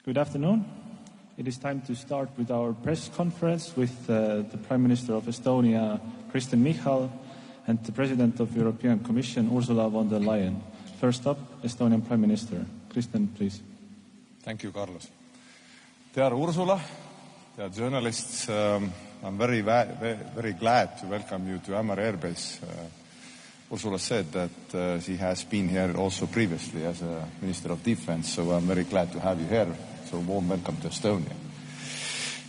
Good afternoon. It is time to start with our press conference with the Prime Minister of Estonia, Kristen Michal, and the President of the European Commission, Ursula von der Leyen. First up, Estonian Prime Minister. Kristen, please. Thank you, Carlos. Dear Ursula, dear journalists, I'm very glad to welcome you to Amari Air Base. Ursula said that she has been here also previously as a Minister of Defense, so I'm very glad to have you here. So warm welcome to Estonia.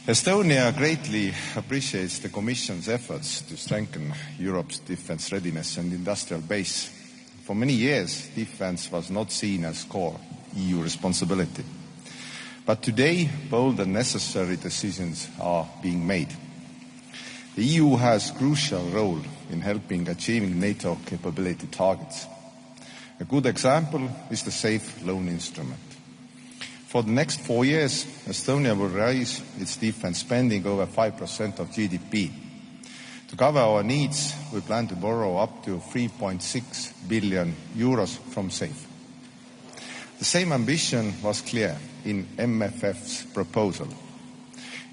Estonia greatly appreciates the Commission's efforts to strengthen Europe's defense readiness and industrial base. For many years, defense was not seen as core EU responsibility. But today, bold and necessary decisions are being made. The EU has a crucial role in helping achieving NATO capability targets. A good example is the Safe Loan Instrument. For the next 4 years, Estonia will raise its defense spending over 5% of GDP. To cover our needs, we plan to borrow up to 3.6 billion euros from SAFE. The same ambition was clear in MFF's proposal.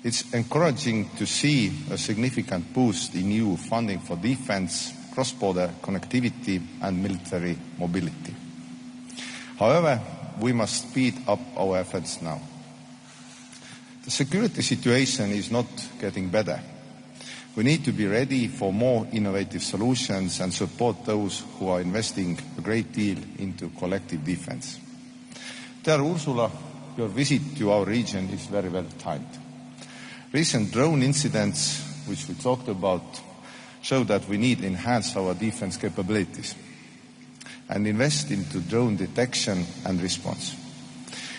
It's encouraging to see a significant boost in EU funding for defense, cross-border connectivity and military mobility. However, we must speed up our efforts now. The security situation is not getting better. We need to be ready for more innovative solutions and support those who are investing a great deal into collective defense. Dear Ursula, your visit to our region is very well timed. Recent drone incidents, which we talked about, show that we need to enhance our defense capabilities and invest into drone detection and response.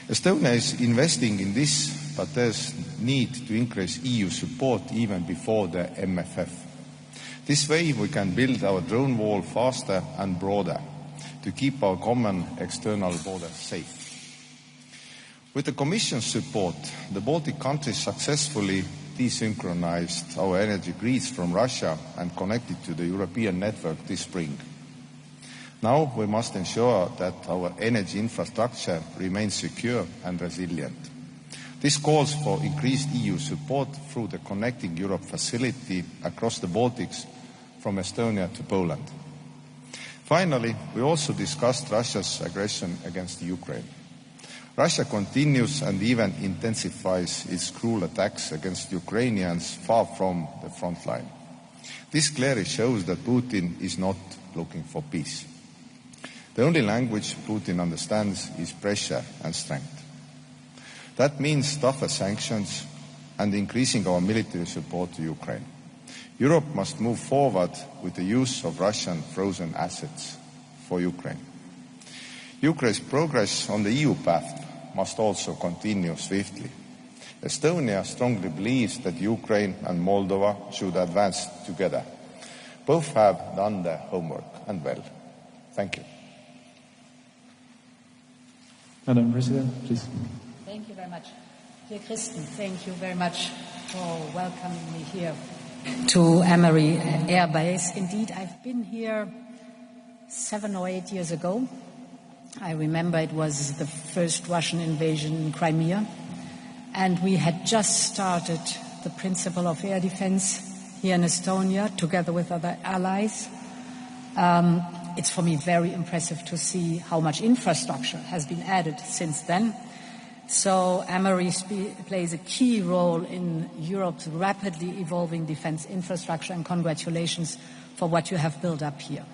Estonia is investing in this, but there's need to increase EU support even before the MFF. This way we can build our drone wall faster and broader to keep our common external border safe. With the Commission's support, the Baltic countries successfully desynchronized our energy grids from Russia and connected to the European network this spring. Now we must ensure that our energy infrastructure remains secure and resilient. This calls for increased EU support through the Connecting Europe facility across the Baltics from Estonia to Poland. Finally, we also discussed Russia's aggression against Ukraine. Russia continues and even intensifies its cruel attacks against Ukrainians far from the front line. This clearly shows that Putin is not looking for peace. The only language Putin understands is pressure and strength. That means tougher sanctions and increasing our military support to Ukraine. Europe must move forward with the use of Russian frozen assets for Ukraine. Ukraine's progress on the EU path must also continue swiftly. Estonia strongly believes that Ukraine and Moldova should advance together. Both have done their homework and well. Thank you. Madam President, please. Thank you very much. Dear Kristen, thank you very much for welcoming me here to Amari Air Base. Indeed, I've been here 7 or 8 years ago. I remember it was the first Russian invasion in Crimea, and we had just started the principle of air defense here in Estonia together with other allies. It's for me very impressive to see how much infrastructure has been added since then. So Amari plays a key role in Europe's rapidly evolving defense infrastructure, and congratulations for what you have built up here.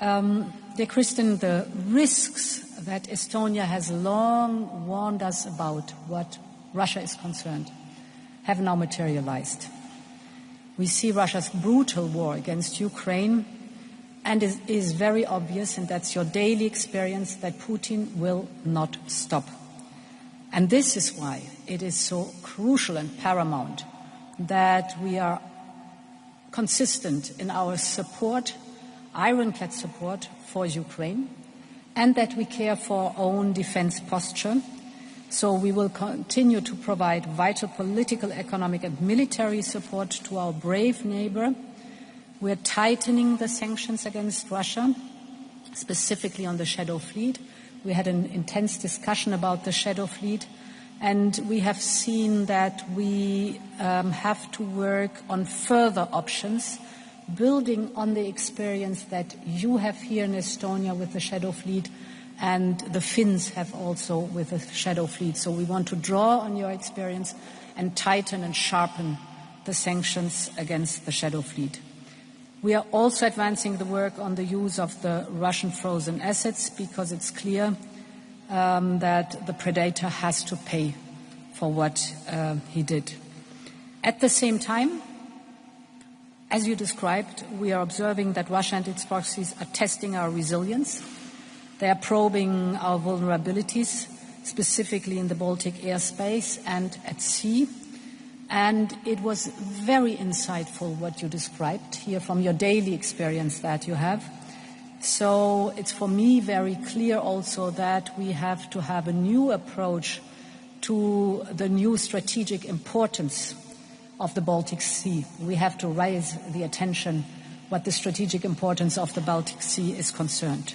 Dear Kristen, the risks that Estonia has long warned us about what Russia is concerned have now materialized. We see Russia's brutal war against Ukraine, and it is very obvious, and that's your daily experience, that Putin will not stop. And this is why it is so crucial and paramount that we are consistent in our support, ironclad support for Ukraine, and that we care for our own defense posture. So we will continue to provide vital political, economic and military support to our brave neighbor. We are tightening the sanctions against Russia, specifically on the Shadow Fleet. We had an intense discussion about the shadow fleet, and we have seen that we have to work on further options, building on the experience that you have here in Estonia with the shadow fleet, and the Finns have also with the shadow fleet. So we want to draw on your experience and tighten and sharpen the sanctions against the shadow fleet. We are also advancing the work on the use of the Russian frozen assets, because it's clear that the predator has to pay for what he did. At the same time, as you described, we are observing that Russia and its proxies are testing our resilience. They are probing our vulnerabilities, specifically in the Baltic airspace and at sea. And it was very insightful what you described here from your daily experience that you have. So it's for me very clear also that we have to have a new approach to the new strategic importance of the Baltic Sea. We have to raise the attention what the strategic importance of the Baltic Sea is concerned.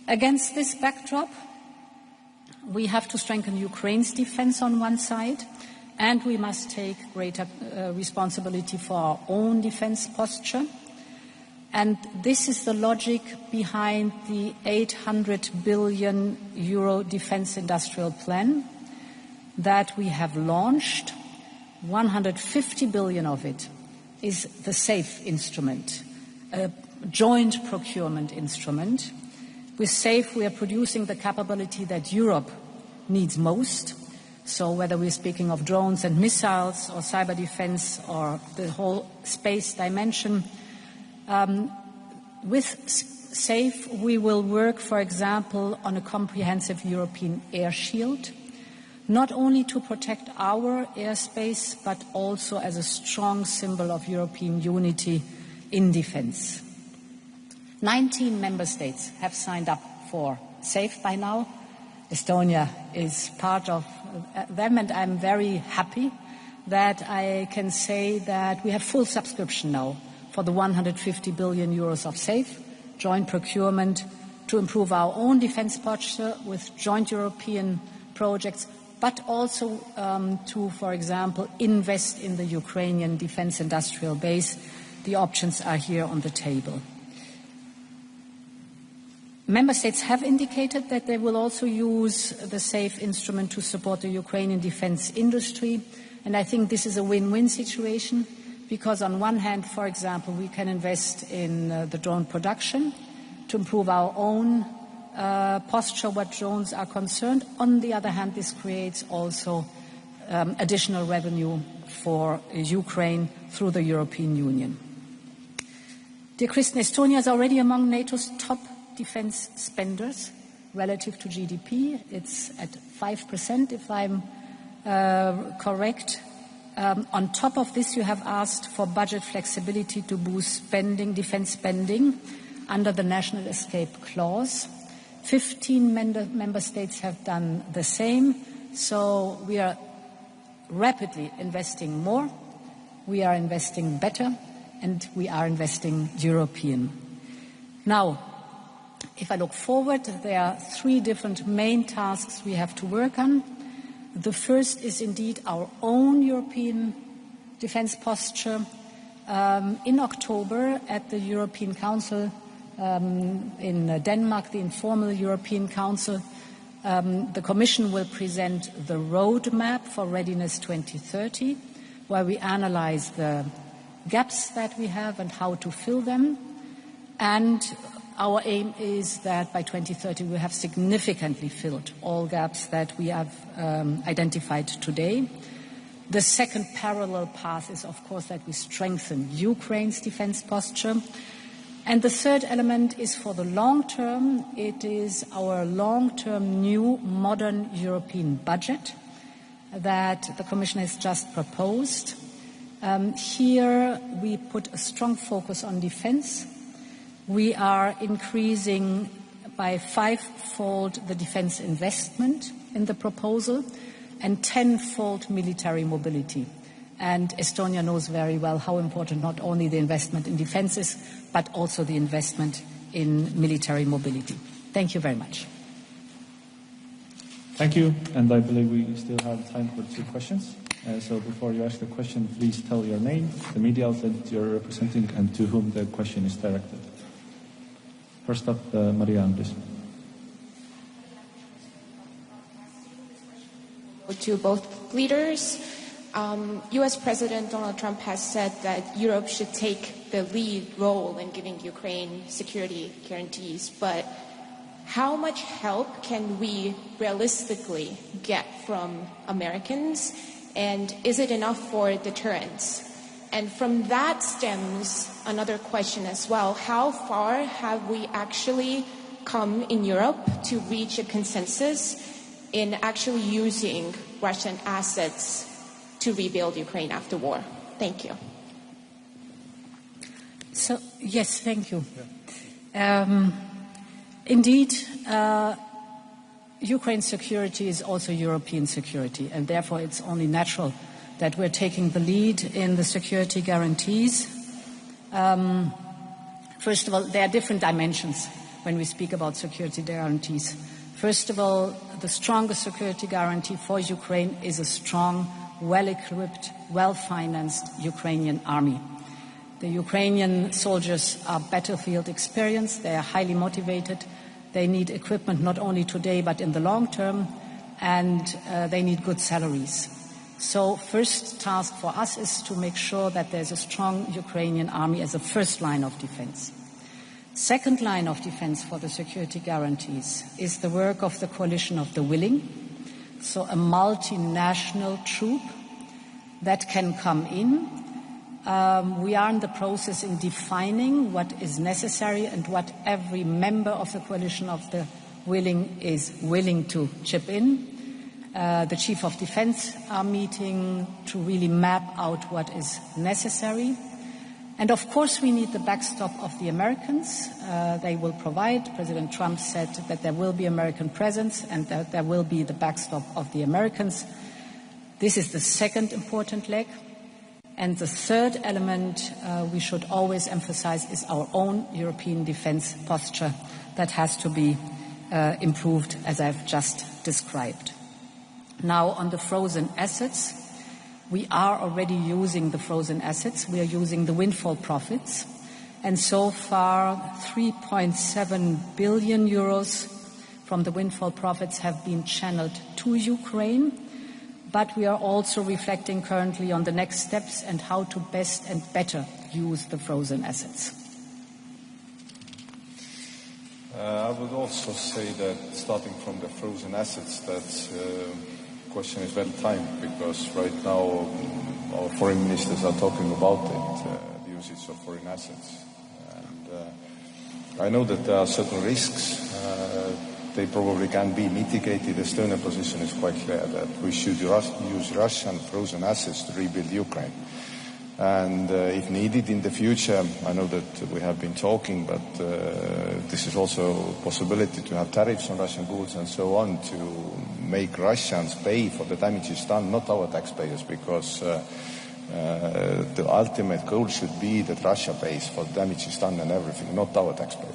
Against this backdrop, we have to strengthen Ukraine's defense on one side, and we must take greater responsibility for our own defense posture. And this is the logic behind the 800 billion euro defense industrial plan that we have launched. 150 billion of it is the SAFE instrument, a joint procurement instrument. With SAFE, we are producing the capability that Europe needs most. So whether we're speaking of drones and missiles or cyber defense or the whole space dimension, with SAFE we will work, for example, on a comprehensive European air shield, not only to protect our airspace, but also as a strong symbol of European unity in defense. 19 member states have signed up for SAFE by now. Estonia is part of them, and I'm very happy that I can say that we have full subscription now for the 150 billion euros of SAFE, joint procurement to improve our own defense posture with joint European projects, but also to, for example, invest in the Ukrainian defense industrial base. The options are here on the table. Member States have indicated that they will also use the SAFE instrument to support the Ukrainian defense industry. And I think this is a win-win situation because on one hand, for example, we can invest in the drone production to improve our own posture what drones are concerned. On the other hand, this creates also additional revenue for Ukraine through the European Union. Dear Kristen, Estonia is already among NATO's top defense spenders relative to GDP. It's at 5%, if I'm correct. On top of this, you have asked for budget flexibility to boost spending, defense spending, under the National Escape Clause. 15 member states have done the same. So we are rapidly investing more, we are investing better, and we are investing European. Now, if I look forward, there are three different main tasks we have to work on. The first is indeed our own European defense posture. In October at the European Council in Denmark, the informal European Council, the Commission will present the roadmap for Readiness 2030, where we analyze the gaps that we have and how to fill them. And our aim is that by 2030 we have significantly filled all gaps that we have identified today. The second parallel path is, of course, that we strengthen Ukraine's defense posture. And the third element is for the long term. It is our long-term new modern European budget that the Commission has just proposed. Here we put a strong focus on defense. We are increasing by 5-fold the defense investment in the proposal and 10-fold military mobility. And Estonia knows very well how important not only the investment in defense is, but also the investment in military mobility. Thank you very much. Thank you, and I believe we still have time for 2 questions. So before you ask the question, please tell your name, the media outlet you're representing, and to whom the question is directed. First up, Maria, please. To both leaders, U.S. President Donald Trump has said that Europe should take the lead role in giving Ukraine security guarantees, but how much help can we realistically get from Americans, and is it enough for deterrence? And from that stems another question as well. How far have we actually come in Europe to reach a consensus in actually using Russian assets to rebuild Ukraine after war? Thank you. So, yes, thank you. Indeed, Ukraine's security is also European security, and therefore it's only natural that we're taking the lead in the security guarantees. First of all, there are different dimensions when we speak about security guarantees. First of all, the strongest security guarantee for Ukraine is a strong, well-equipped, well-financed Ukrainian army. The Ukrainian soldiers are battlefield experienced, they are highly motivated, they need equipment not only today but in the long term, and they need good salaries. So first task for us is to make sure that there's a strong Ukrainian army as a first line of defense. Second line of defense for the security guarantees is the work of the coalition of the willing, so a multinational troop that can come in. We are in the process in defining what is necessary and what every member of the coalition of the willing is willing to chip in. The Chief of Defense are meeting to really map out what is necessary. And of course we need the backstop of the Americans. They will provide. President Trump said that there will be American presence and that there will be the backstop of the Americans. This is the second important leg. And the third element we should always emphasize is our own European defense posture that has to be improved, as I've just described. Now, on the frozen assets, we are already using the frozen assets. We are using the windfall profits. And so far, 3.7 billion euros from the windfall profits have been channeled to Ukraine. But we are also reflecting currently on the next steps and how to best and better use the frozen assets. I would also say that starting from the frozen assets, that question is well timed, because right now our foreign ministers are talking about it, the usage of foreign assets. And I know that there are certain risks. They probably can be mitigated. The Estonian position is quite clear that we should use Russian frozen assets to rebuild Ukraine. And if needed in the future, I know that we have been talking, but this is also a possibility to have tariffs on Russian goods and so on, to make Russians pay for the damages done, not our taxpayers, because the ultimate goal should be that Russia pays for the damages done and everything, not our taxpayers.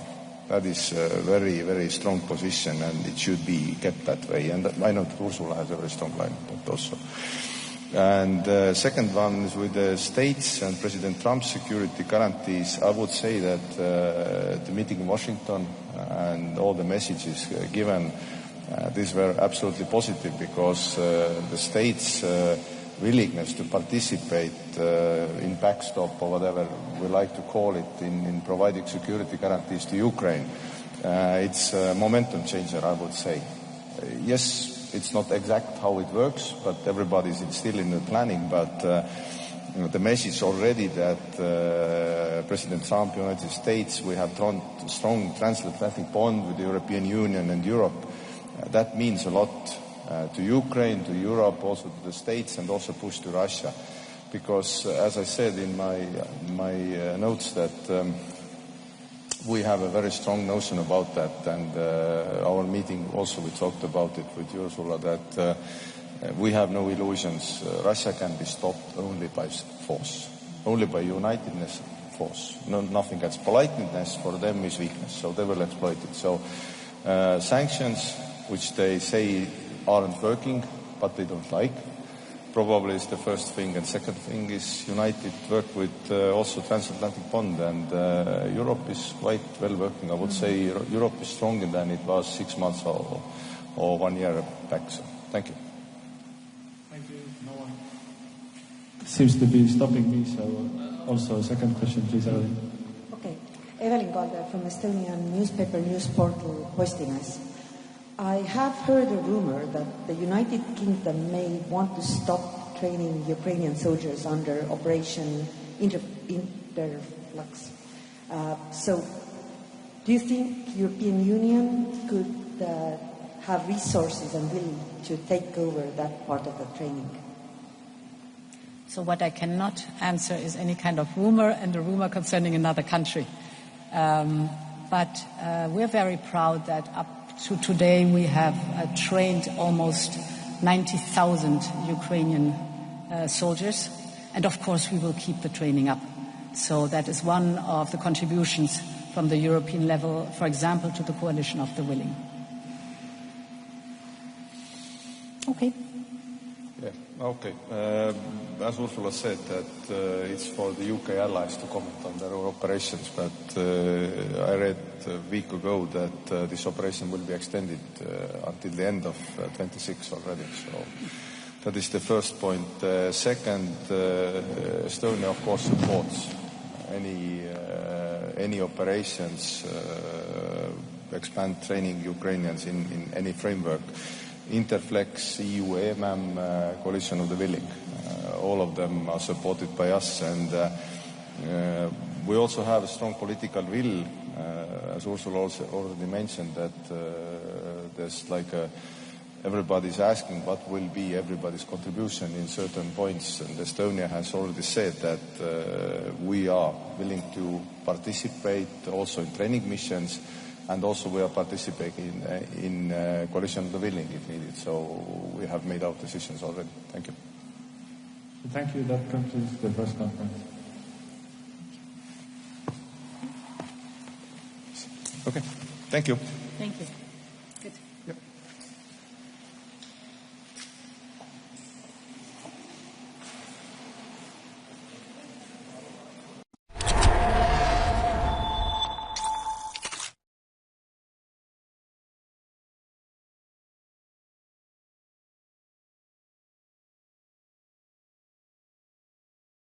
That is a very, very strong position, and it should be kept that way. And I know that Ursula has a very strong line on that also. And second one is with the states and President Trump's security guarantees. I would say that the meeting in Washington and all the messages given, these were absolutely positive, because the states' willingness to participate in backstop or whatever we like to call it in providing security guarantees to Ukraine, it's a momentum changer, I would say. Yes, it's not exact how it works, but everybody's still in the planning. But the message already that President Trump, United States, we have strong transatlantic bond with the European Union and Europe. That means a lot to Ukraine, to Europe, also to the States, and also push to Russia. Because, as I said in my notes, that we have a very strong notion about that. And our meeting also, we talked about it with Ursula, that we have no illusions. Russia can be stopped only by force, only by unitedness, force. No, nothing else. Politeness for them is weakness, so they will exploit it. So Sanctions, which they say aren't working, but they don't like, probably is the first thing. And second thing is united work with also transatlantic bond, and Europe is quite well working. I would say Europe is stronger than it was 6 months or 1 year back. So thank you. Thank you. No one seems to be stopping me, so also a second question, please, Evelyn. Okay. Evelyn Kalder from Estonian newspaper news portal Postimees. I have heard a rumor that the United Kingdom may want to stop training Ukrainian soldiers under Operation Interflux. So, do you think European Union could have resources and will to take over that part of the training? So what I cannot answer is any kind of rumor and a rumor concerning another country. But we're very proud that up to today we have trained almost 90,000 Ukrainian soldiers. And of course we will keep the training up. So that is one of the contributions from the European level, for example, to the Coalition of the Willing. Okay. Yeah, okay. As Ursula said, that it's for the UK allies to comment on their operations, but I read a week ago that this operation will be extended until the end of 26 already. So that is the first point. Second, Estonia, of course, supports any operations, expand training Ukrainians in any framework. Interflex, EU, EMAM, Coalition of the Willing. All of them are supported by us, and we also have a strong political will, as Ursula also already mentioned, that there's like everybody's asking what will be everybody's contribution in certain points, and Estonia has already said that we are willing to participate also in training missions, and also we are participating in Coalition of the Willing if needed. So we have made our decisions already. Thank you. Thank you. That concludes the press conference. Okay. Thank you. Thank you.